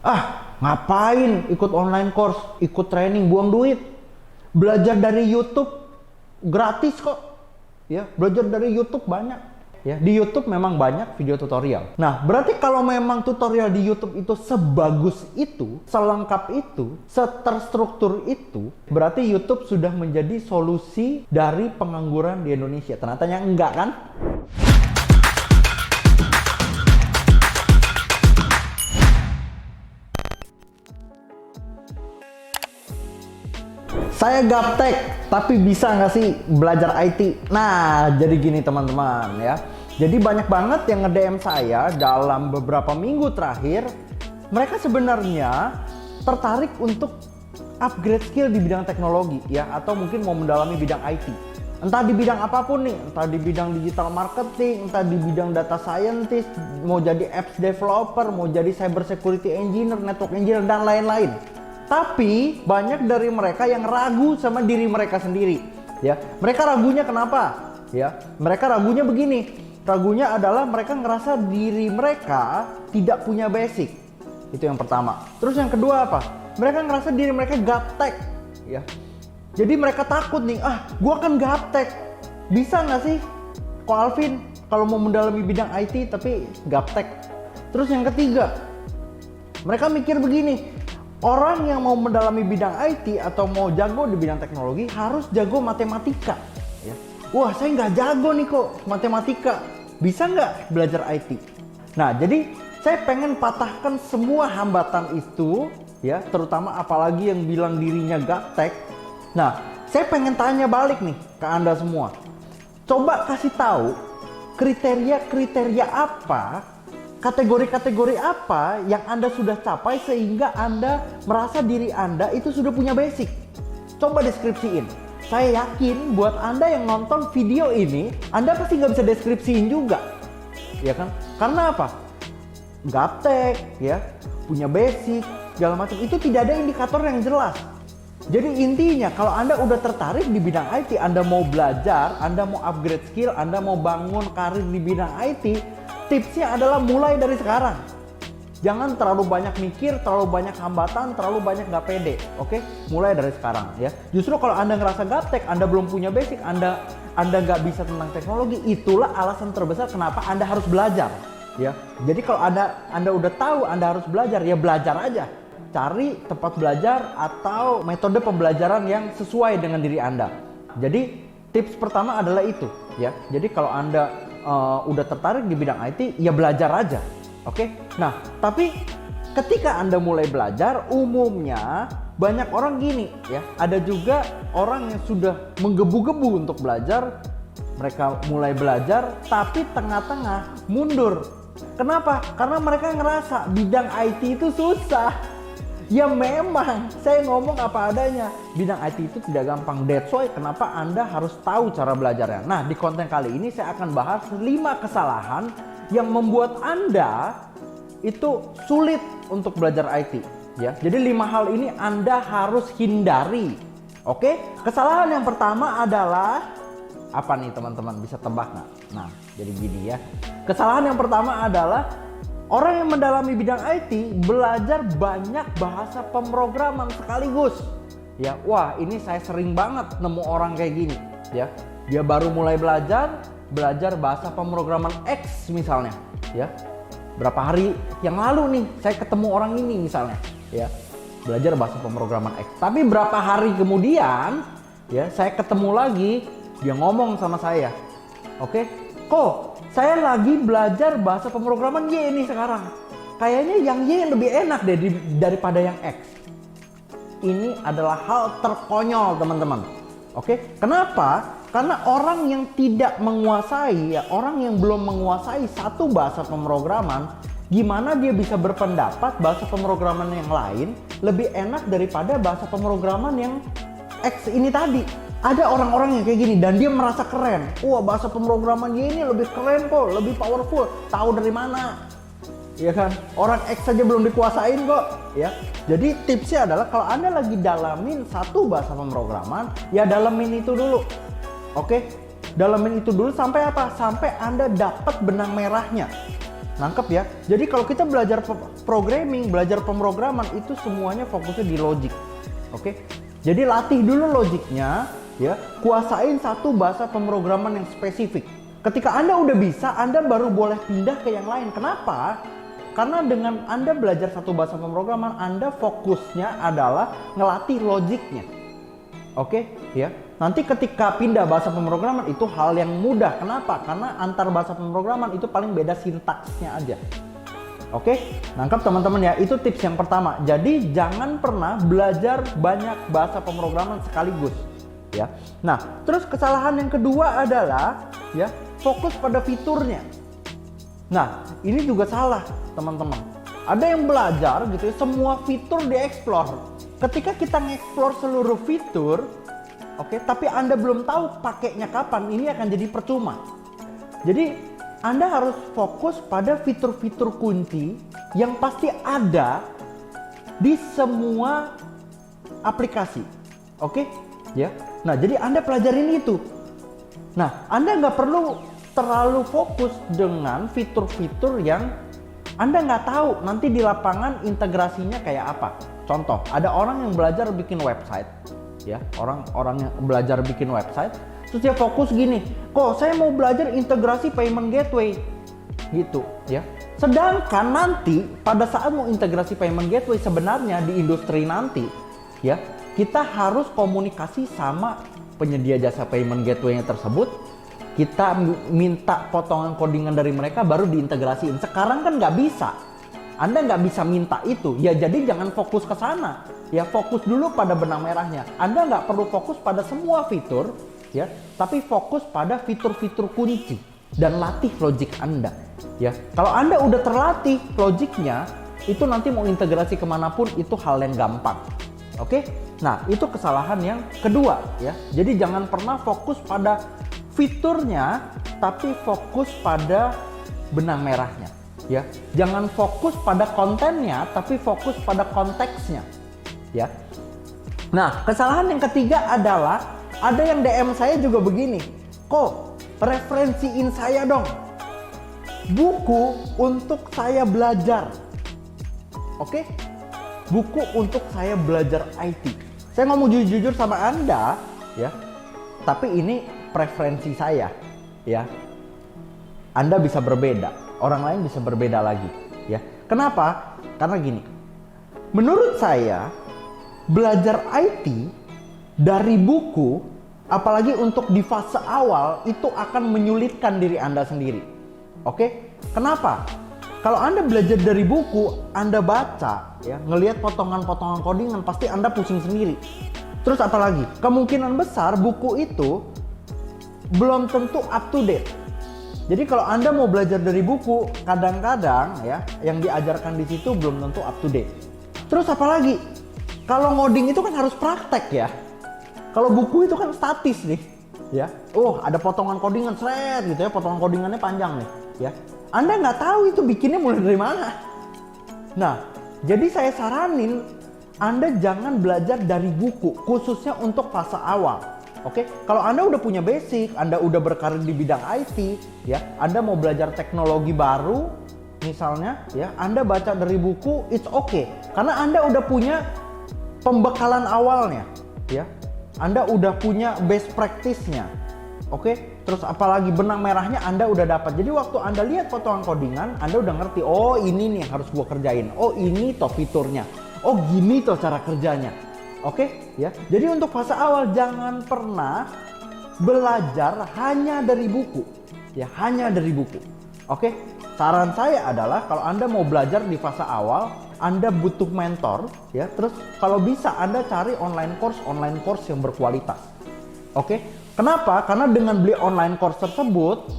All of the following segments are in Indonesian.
Ngapain ikut online course, ikut training, buang duit. Belajar dari YouTube gratis kok. Ya, belajar dari YouTube banyak. Ya, di YouTube memang banyak video tutorial. Nah, berarti kalau memang tutorial di YouTube itu sebagus itu, selengkap itu, seterstruktur itu, berarti YouTube sudah menjadi solusi dari pengangguran di Indonesia. Ternyata enggak kan? Saya gaptek, tapi bisa nggak sih belajar IT? Nah, jadi gini teman-teman ya. Jadi banyak banget yang nge-DM saya dalam beberapa minggu terakhir. Mereka sebenarnya tertarik untuk upgrade skill di bidang teknologi ya, atau mungkin mau mendalami bidang IT. Entah di bidang apapun nih, entah di bidang digital marketing, entah di bidang data scientist, mau jadi apps developer, mau jadi cyber security engineer, network engineer, dan lain-lain. Tapi banyak dari mereka yang ragu sama diri mereka sendiri. Ya, mereka ragunya kenapa? Ya, mereka ragunya begini. Ragunya adalah mereka ngerasa diri mereka tidak punya basic. Itu yang pertama. Terus yang kedua apa? Mereka ngerasa diri mereka gaptek. Ya, jadi mereka takut nih. Gua kan gaptek. Bisa nggak sih, Ko Alvin, kalau mau mendalami bidang IT tapi gaptek? Terus yang ketiga, mereka mikir begini. Orang yang mau mendalami bidang IT atau mau jago di bidang teknologi harus jago matematika. Ya. Wah, saya nggak jago nih kok matematika. Bisa nggak belajar IT? Nah, jadi saya pengen patahkan semua hambatan itu, ya, terutama apalagi yang bilang dirinya gaptek. Nah, saya pengen tanya balik nih ke Anda semua. Coba kasih tahu kriteria-kriteria apa, kategori-kategori apa yang Anda sudah capai sehingga Anda merasa diri Anda itu sudah punya basic. Coba deskripsiin. Saya yakin buat Anda yang nonton video ini, Anda pasti nggak bisa deskripsiin juga. Ya kan? Karena apa? Gaptek, ya, punya basic, segala macam. Itu tidak ada indikator yang jelas. Jadi intinya kalau Anda udah tertarik di bidang IT, Anda mau belajar, Anda mau upgrade skill, Anda mau bangun karir di bidang IT, tipsnya adalah mulai dari sekarang. Jangan terlalu banyak mikir, terlalu banyak hambatan, terlalu banyak nggak pede. Oke? Mulai dari sekarang ya. Justru kalau Anda ngerasa gaptek, Anda belum punya basic, Anda nggak bisa tentang teknologi, itulah alasan terbesar kenapa Anda harus belajar. Ya. Jadi kalau Anda udah tahu Anda harus belajar, ya belajar aja. Cari tempat belajar atau metode pembelajaran yang sesuai dengan diri Anda. Jadi tips pertama adalah itu ya. Jadi kalau Anda udah tertarik di bidang IT, ya belajar aja. Oke? Nah, tapi ketika Anda mulai belajar, umumnya banyak orang gini ya. Ada juga orang yang sudah menggebu-gebu untuk belajar. Mereka mulai belajar, tapi tengah-tengah mundur. Kenapa? Karena mereka ngerasa bidang IT itu susah. Ya memang, saya ngomong apa adanya. Bidang IT itu tidak gampang. That's why kenapa Anda harus tahu cara belajarnya. Nah, di konten kali ini saya akan bahas 5 kesalahan yang membuat Anda itu sulit untuk belajar IT. Ya, jadi 5 hal ini Anda harus hindari. Oke? Kesalahan yang pertama adalah apa nih teman-teman? Bisa tebak nggak? Nah, jadi gini ya. Kesalahan yang pertama adalah orang yang mendalami bidang IT belajar banyak bahasa pemrograman sekaligus. Ya, wah ini saya sering banget nemu orang kayak gini. Ya, dia baru mulai belajar bahasa pemrograman X misalnya. Ya, berapa hari yang lalu nih saya ketemu orang ini misalnya. Ya, belajar bahasa pemrograman X. Tapi berapa hari kemudian, ya saya ketemu lagi, dia ngomong sama saya, oke, kok saya lagi belajar bahasa pemrograman Y ini sekarang. Kayaknya yang Y lebih enak deh daripada yang X. Ini adalah hal terkonyol teman-teman. Oke, kenapa? Karena orang yang tidak menguasai, ya, orang yang belum menguasai satu bahasa pemrograman, gimana dia bisa berpendapat bahasa pemrograman yang lain lebih enak daripada bahasa pemrograman yang X ini tadi. Ada orang-orang yang kayak gini dan dia merasa keren. Wah, bahasa pemrograman ini lebih keren kok, lebih powerful. Tahu dari mana? Ya kan? Orang X saja belum dikuasain kok. Ya. Jadi tipsnya adalah kalau Anda lagi dalamin satu bahasa pemrograman, ya dalamin itu dulu. Oke? Dalamin itu dulu sampai apa? Sampai Anda dapat benang merahnya. Nangkep ya? Jadi kalau kita belajar programming, belajar pemrograman itu semuanya fokusnya di logic. Oke? Jadi latih dulu logiknya, ya. Kuasain satu bahasa pemrograman yang spesifik. Ketika Anda udah bisa, Anda baru boleh pindah ke yang lain. Kenapa? Karena dengan Anda belajar satu bahasa pemrograman, Anda fokusnya adalah ngelatih logiknya. Oke, ya. Nanti ketika pindah bahasa pemrograman itu hal yang mudah. Kenapa? Karena antar bahasa pemrograman itu paling beda sintaksnya aja. Oke, nangkap teman-teman ya. Itu tips yang pertama. Jadi jangan pernah belajar banyak bahasa pemrograman sekaligus, ya. Nah, terus kesalahan yang kedua adalah ya, fokus pada fiturnya. Nah, ini juga salah, teman-teman. Ada yang belajar gitu ya, semua fitur dieksplor. Ketika kita ngeksplor seluruh fitur, oke, tapi Anda belum tahu pakainya kapan, ini akan jadi percuma. Jadi, Anda harus fokus pada fitur-fitur kunci yang pasti ada di semua aplikasi. Oke? Ya. Nah, jadi Anda pelajarin itu. Nah, Anda nggak perlu terlalu fokus dengan fitur-fitur yang Anda nggak tahu nanti di lapangan integrasinya kayak apa. Contoh, ada orang yang belajar bikin website, ya, orang yang belajar bikin website, terus dia fokus gini, kok saya mau belajar integrasi payment gateway, gitu, ya. Sedangkan nanti pada saat mau integrasi payment gateway sebenarnya di industri nanti, ya, kita harus komunikasi sama penyedia jasa payment gateway-nya tersebut. Kita minta potongan codingan dari mereka baru diintegrasiin. Sekarang kan nggak bisa. Anda nggak bisa minta itu. Ya jadi jangan fokus ke sana. Ya fokus dulu pada benang merahnya. Anda nggak perlu fokus pada semua fitur, ya, tapi fokus pada fitur-fitur kunci dan latih logik Anda. Ya, kalau Anda udah terlatih logiknya, itu nanti mau integrasi kemanapun itu hal yang gampang. Oke? Nah, itu kesalahan yang kedua, ya. Jadi jangan pernah fokus pada fiturnya, tapi fokus pada benang merahnya, ya. Jangan fokus pada kontennya, tapi fokus pada konteksnya, ya. Nah, kesalahan yang ketiga adalah ada yang DM saya juga begini, kok referensiin saya dong buku untuk saya belajar, oke? Buku untuk saya belajar IT. Saya ngomong jujur-jujur sama Anda, ya. Tapi ini preferensi saya, ya. Anda bisa berbeda, orang lain bisa berbeda lagi, ya. Kenapa? Karena gini, menurut saya belajar IT dari buku, apalagi untuk di fase awal, itu akan menyulitkan diri Anda sendiri. Oke? Kenapa? Kalau Anda belajar dari buku, Anda baca, ya, ngelihat potongan-potongan codingan, pasti Anda pusing sendiri. Terus apalagi? Kemungkinan besar buku itu belum tentu up to date. Jadi kalau Anda mau belajar dari buku, kadang-kadang ya yang diajarkan di situ belum tentu up to date. Terus apalagi? Kalau ngoding itu kan harus praktek ya. Kalau buku itu kan statis nih, ya. Oh, ada potongan codingan seret gitu ya, potongan codingannya panjang nih, ya. Anda nggak tahu itu bikinnya mulai dari mana. Nah, jadi saya saranin Anda jangan belajar dari buku, khususnya untuk fase awal. Oke, kalau Anda udah punya basic, Anda udah berkarir di bidang IT, ya, Anda mau belajar teknologi baru, misalnya, ya, Anda baca dari buku, it's okay, karena Anda udah punya pembekalan awalnya, ya, Anda udah punya best practice-nya, oke, terus apalagi benang merahnya Anda udah dapat. Jadi waktu Anda lihat potongan codingan, Anda udah ngerti, oh ini nih harus gua kerjain, oh ini toh fiturnya, oh gini toh cara kerjanya. Oke, ya. Jadi untuk fase awal jangan pernah belajar hanya dari buku, ya, hanya dari buku. Oke, saran saya adalah kalau Anda mau belajar di fase awal, Anda butuh mentor, ya. Terus kalau bisa Anda cari online course yang berkualitas. Oke, kenapa? Karena dengan beli online course tersebut,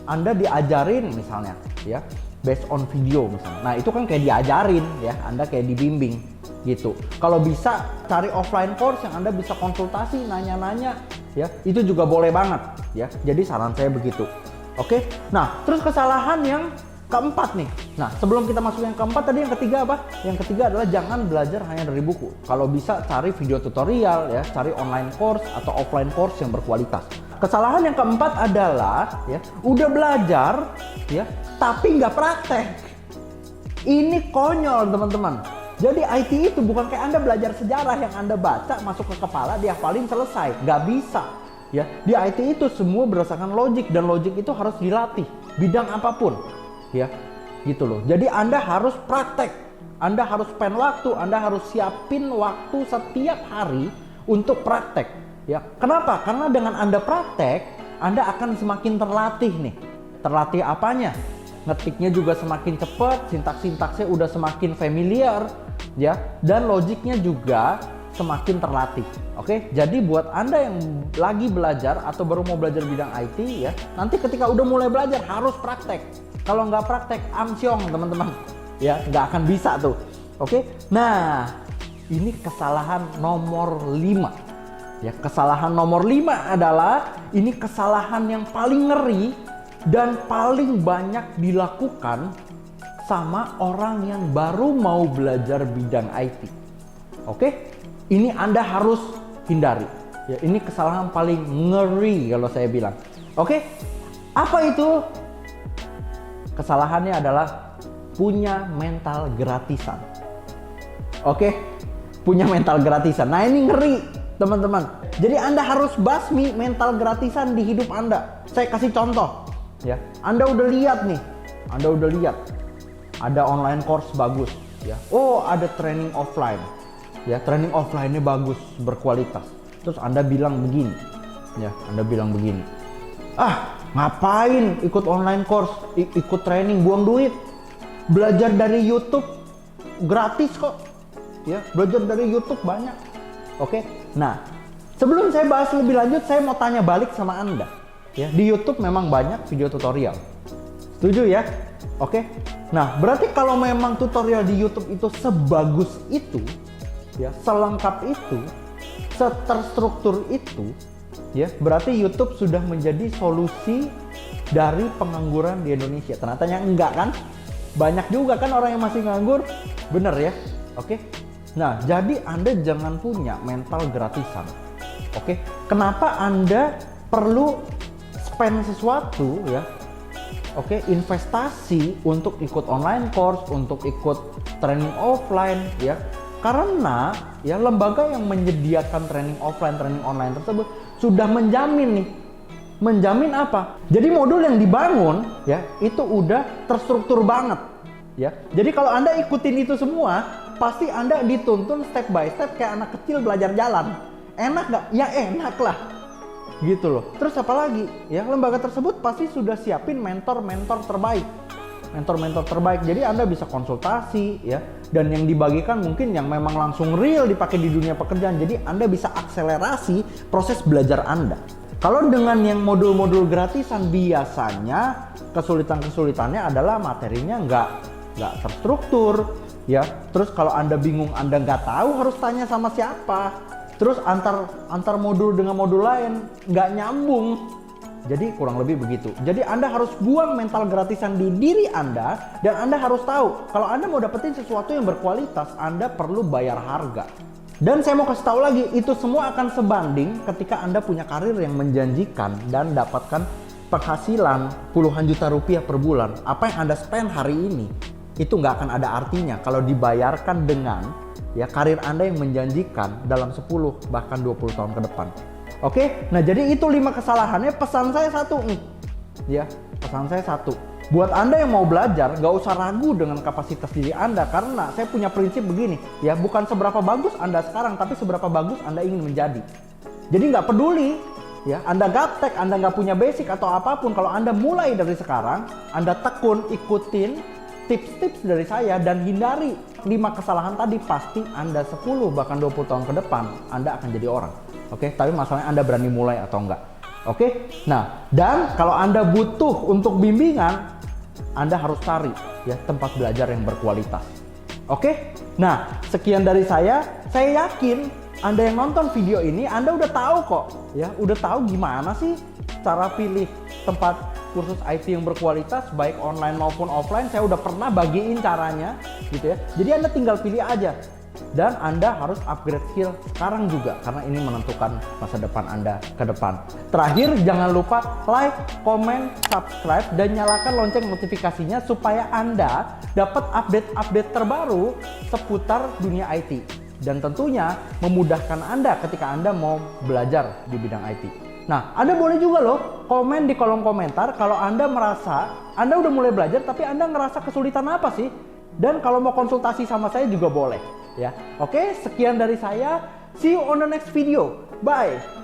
Anda diajarin misalnya, ya, based on video misalnya. Nah itu kan kayak diajarin, ya, Anda kayak dibimbing. Gitu. Kalau bisa cari offline course yang Anda bisa konsultasi, nanya-nanya, ya, itu juga boleh banget, ya. Jadi saran saya begitu. Oke. Nah, terus kesalahan yang keempat nih. Nah, sebelum kita masuk yang keempat, tadi yang ketiga apa? Yang ketiga adalah jangan belajar hanya dari buku. Kalau bisa cari video tutorial, ya, cari online course atau offline course yang berkualitas. Kesalahan yang keempat adalah, ya, udah belajar, ya, tapi nggak praktek. Ini konyol teman-teman. Jadi IT itu bukan kayak Anda belajar sejarah yang Anda baca masuk ke kepala, dihafalin selesai. Nggak bisa. Ya, di IT itu semua berdasarkan logik, dan logik itu harus dilatih bidang apapun. Ya, gitu loh. Jadi Anda harus praktek. Anda harus spend waktu, Anda harus siapin waktu setiap hari untuk praktek. Ya, kenapa? Karena dengan Anda praktek, Anda akan semakin terlatih nih. Terlatih apanya? Ngetiknya juga semakin cepat, sintaks-sintaksnya udah semakin familiar, ya, dan logiknya juga semakin terlatih. Oke, jadi buat Anda yang lagi belajar atau baru mau belajar bidang IT, ya, nanti ketika udah mulai belajar harus praktek. Kalau nggak praktek, amsyong teman-teman, ya, nggak akan bisa tuh. Oke, nah ini kesalahan nomor 5. Ya, kesalahan nomor 5 adalah ini kesalahan yang paling ngeri dan paling banyak dilakukan sama orang yang baru mau belajar bidang IT. Oke, ini Anda harus hindari. Ya, ini kesalahan paling ngeri kalau saya bilang. Oke, apa itu? Kesalahannya adalah punya mental gratisan. Oke, punya mental gratisan. Nah, ini ngeri teman-teman. Jadi Anda harus basmi mental gratisan di hidup Anda. Saya kasih contoh. Ya, Anda udah lihat nih, ada online course bagus, ya. Oh, ada training offline, ya, training offline-nya bagus, berkualitas. Terus Anda bilang begini, ya, ngapain ikut online course, ikut training, buang duit, belajar dari YouTube gratis kok, ya, belajar dari YouTube banyak. Oke, nah, sebelum saya bahas lebih lanjut, saya mau tanya balik sama Anda. Ya, di YouTube memang banyak video tutorial. Setuju ya? Oke. Nah, berarti kalau memang tutorial di YouTube itu sebagus itu, ya, selengkap itu, seterstruktur itu, ya, berarti YouTube sudah menjadi solusi dari pengangguran di Indonesia. Ternyata enggak kan? Banyak juga kan orang yang masih nganggur. Bener ya? Oke. Nah, jadi Anda jangan punya mental gratisan. Oke. Kenapa Anda perlu spend sesuatu, ya, oke, investasi untuk ikut online course, untuk ikut training offline, ya, karena ya lembaga yang menyediakan training offline, training online tersebut sudah menjamin nih, menjamin apa? Jadi modul yang dibangun, ya, itu udah terstruktur banget, ya. Jadi kalau Anda ikutin itu semua, pasti Anda dituntun step by step kayak anak kecil belajar jalan. Enak nggak? Ya enak lah. Gitu loh. Terus apa lagi? Ya, lembaga tersebut pasti sudah siapin mentor-mentor terbaik. Mentor-mentor terbaik. Jadi Anda bisa konsultasi, ya. Dan yang dibagikan mungkin yang memang langsung real dipakai di dunia pekerjaan. Jadi Anda bisa akselerasi proses belajar Anda. Kalau dengan yang modul-modul gratisan, biasanya kesulitannya adalah materinya nggak terstruktur, ya. Terus kalau Anda bingung, Anda nggak tahu harus tanya sama siapa. Terus antar modul dengan modul lain nggak nyambung. Jadi kurang lebih begitu. Jadi Anda harus buang mental gratisan di diri Anda, dan Anda harus tahu kalau Anda mau dapetin sesuatu yang berkualitas, Anda perlu bayar harga. Dan saya mau kasih tahu lagi, itu semua akan sebanding ketika Anda punya karir yang menjanjikan dan dapatkan penghasilan puluhan juta rupiah per bulan. Apa yang Anda spend hari ini itu nggak akan ada artinya kalau dibayarkan dengan, ya, karir Anda yang menjanjikan dalam 10 bahkan 20 tahun ke depan. Oke, nah jadi itu 5 kesalahannya. Pesan saya satu nih, ya, pesan saya satu. Buat Anda yang mau belajar, gak usah ragu dengan kapasitas diri Anda, karena saya punya prinsip begini, ya, bukan seberapa bagus Anda sekarang, tapi seberapa bagus Anda ingin menjadi. Jadi nggak peduli, ya, Anda gaptek, Anda nggak punya basic atau apapun, kalau Anda mulai dari sekarang, Anda tekun, ikutin tips-tips dari saya dan hindari 5 kesalahan tadi, pasti Anda 10 bahkan 20 tahun ke depan Anda akan jadi orang. Oke, tapi masalahnya Anda berani mulai atau enggak. Oke, nah, dan kalau Anda butuh untuk bimbingan, Anda harus cari, ya, tempat belajar yang berkualitas. Oke, nah, sekian dari saya yakin Anda yang nonton video ini, Anda udah tahu kok, ya, udah tahu gimana sih cara pilih tempat kursus IT yang berkualitas, baik online maupun offline. Saya udah pernah bagiin caranya, gitu ya. Jadi Anda tinggal pilih aja, dan Anda harus upgrade skill sekarang juga karena ini menentukan masa depan Anda ke depan. Terakhir, jangan lupa like, comment, subscribe, dan nyalakan lonceng notifikasinya supaya Anda dapat update-update terbaru seputar dunia IT. Dan tentunya memudahkan Anda ketika Anda mau belajar di bidang IT. Nah, Anda boleh juga loh komen di kolom komentar kalau Anda merasa Anda udah mulai belajar tapi Anda ngerasa kesulitan apa sih? Dan kalau mau konsultasi sama saya juga boleh ya. Oke, sekian dari saya. See you on the next video. Bye.